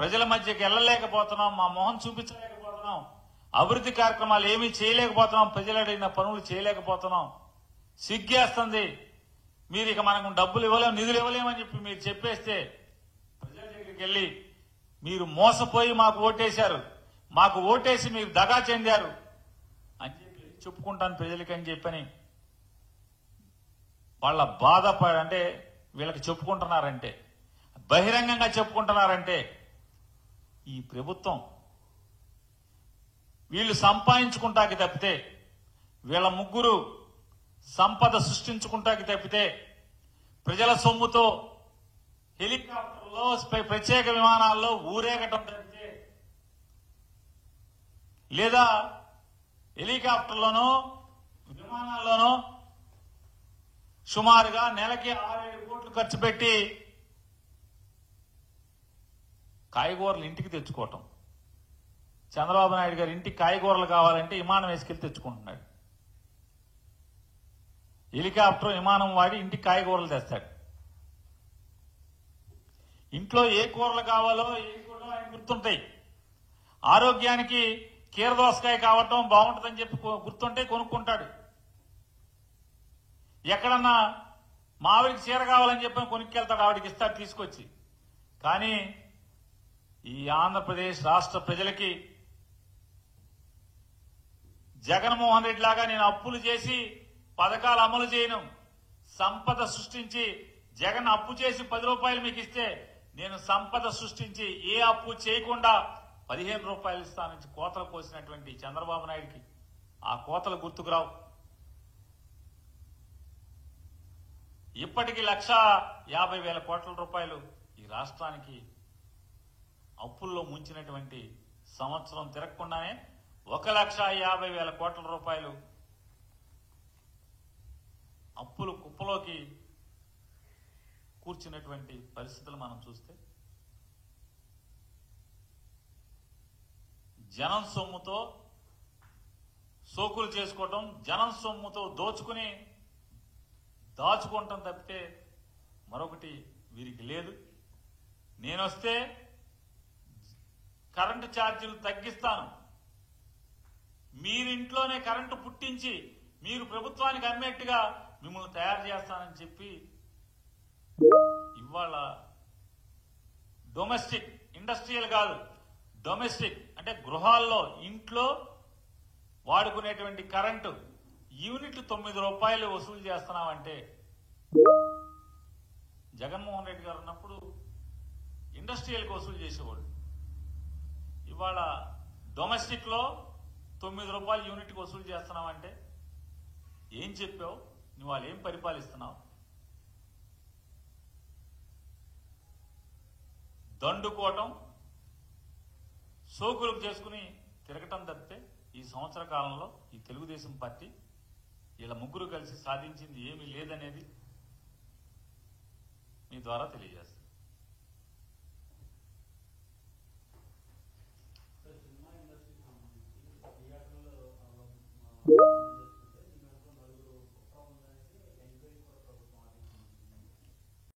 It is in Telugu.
ప్రజల మధ్యకి వెళ్ళలేకపోతున్నాం, మా మొహం చూపించలేకపోతున్నాం, అభివృద్ధి కార్యక్రమాలు ఏమీ చేయలేకపోతున్నాం, ప్రజలు అడిగిన పనులు చేయలేకపోతున్నాం, సిగ్గేస్తుంది, మీరు ఇక మనకు డబ్బులు ఇవ్వలేము, నిధులు ఇవ్వలేమని చెప్పి మీరు చెప్పేస్తే ప్రజల దగ్గరికి వెళ్ళి మీరు మోసపోయి మాకు ఓటేశారు, మాకు ఓటేసి మీరు దగా చెందారు అని చెప్పి చెప్పుకుంటాను ప్రజలకి అని చెప్పని వాళ్ళ బాధ అంటే వీళ్ళకి చెప్పుకుంటున్నారంటే, బహిరంగంగా చెప్పుకుంటున్నారంటే ఈ ప్రభుత్వం వీళ్ళు సంపాదించుకుంటాకి తప్పితే, వీళ్ళ ముగ్గురు సంపద సృష్టించుకుంటాకి తప్పితే, ప్రజల సొమ్ముతో హెలికాప్టర్లో ప్రత్యేక విమానాల్లో ఊరేగటం తప్పితే, లేదా హెలికాప్టర్లోనో విమానాల్లోనో సుమారుగా నెలకి 6-7 కోట్లు ఖర్చు పెట్టి కాయగూరలు ఇంటికి తెచ్చుకోవటం. చంద్రబాబు నాయుడు గారు ఇంటికి కాయగూరలు కావాలంటే విమానం వేసుకెళ్లి తెచ్చుకుంటున్నాడు. హెలికాప్టర్ విమానం వాడి ఇంటికి కాయగూరలు తెస్తాడు. ఇంట్లో ఏ కూరలు కావాలో ఏ కూరలో ఆయన గుర్తుంటాయి. ఆరోగ్యానికి కీరదోసకాయ కావటం బాగుంటుందని చెప్పి గుర్తుంటే కొనుక్కుంటాడు. ఎక్కడన్నా మా ఆవిడికి చీర కావాలని చెప్పి కొనుక్కెళ్తాడు, ఆవిడికి ఇస్తాడు తీసుకొచ్చి. కానీ ఈ ఆంధ్రప్రదేశ్ రాష్ట్ర ప్రజలకి జగన్మోహన్ రెడ్డి లాగా నేను అప్పులు చేసి పథకాలు అమలు చేయను, సంపద సృష్టించి జగన్ అప్పు చేసి 10 రూపాయలు మీకు ఇస్తే నేను సంపద సృష్టించి ఏ అప్పు చేయకుండా 15 రూపాయలు ఇస్తానని కోతలు కోసినటువంటి చంద్రబాబు నాయుడికి ఆ కోతలు గుర్తుకురావు. ఇప్పటికి 1,50,000 కోట్ల రూపాయలు ఈ రాష్ట్రానికి అప్పుల్లో ముంచినటువంటి సంవత్సరం తిరగకుండానే 1,50,000 కోట్ల రూపాయలు అప్పులు కుప్పలోకి కూర్చున్నటువంటి పరిస్థితులు మనం చూస్తే, జనం సొమ్ముతో సోకులు చేసుకోవటం, జనం సొమ్ముతో దాచుకోవటం తప్పితే మరొకటి వీరికి లేదు. నేనొస్తే కరెంటు ఛార్జీలు తగ్గిస్తాను, మీరింట్లోనే కరెంటు పుట్టించి మీరు ప్రభుత్వానికి అమ్మేట్టుగా మిమ్మల్ని తయారు చేస్తానని చెప్పి ఇవాళ డొమెస్టిక్, ఇండస్ట్రియల్ కాదు, డొమెస్టిక్ అంటే గృహాల్లో ఇంట్లో వాడుకునేటువంటి కరెంటు యూనిట్ 9 రూపాయలు వసూలు చేస్తున్నామంటే, జగన్మోహన్ రెడ్డి గారు ఉన్నప్పుడు ఇండస్ట్రియల్కి వసూలు చేసేవాళ్ళు. ఇవాళ డొమెస్టిక్ లో 9 రూపాయలు యూనిట్కి వసూలు చేస్తున్నామంటే ఏం చెప్పావు నువ్వు? వాళ్ళు ఏం పరిపాలిస్తున్నావు? దండుకోవటం, సోకులకు చేసుకుని తిరగటం తప్పితే ఈ సంవత్సర కాలంలో ఈ తెలుగుదేశం పార్టీ వీళ్ళ ముగ్గురు కలిసి సాధించింది ఏమీ లేదనేది మీ ద్వారా తెలియజేస్తాను.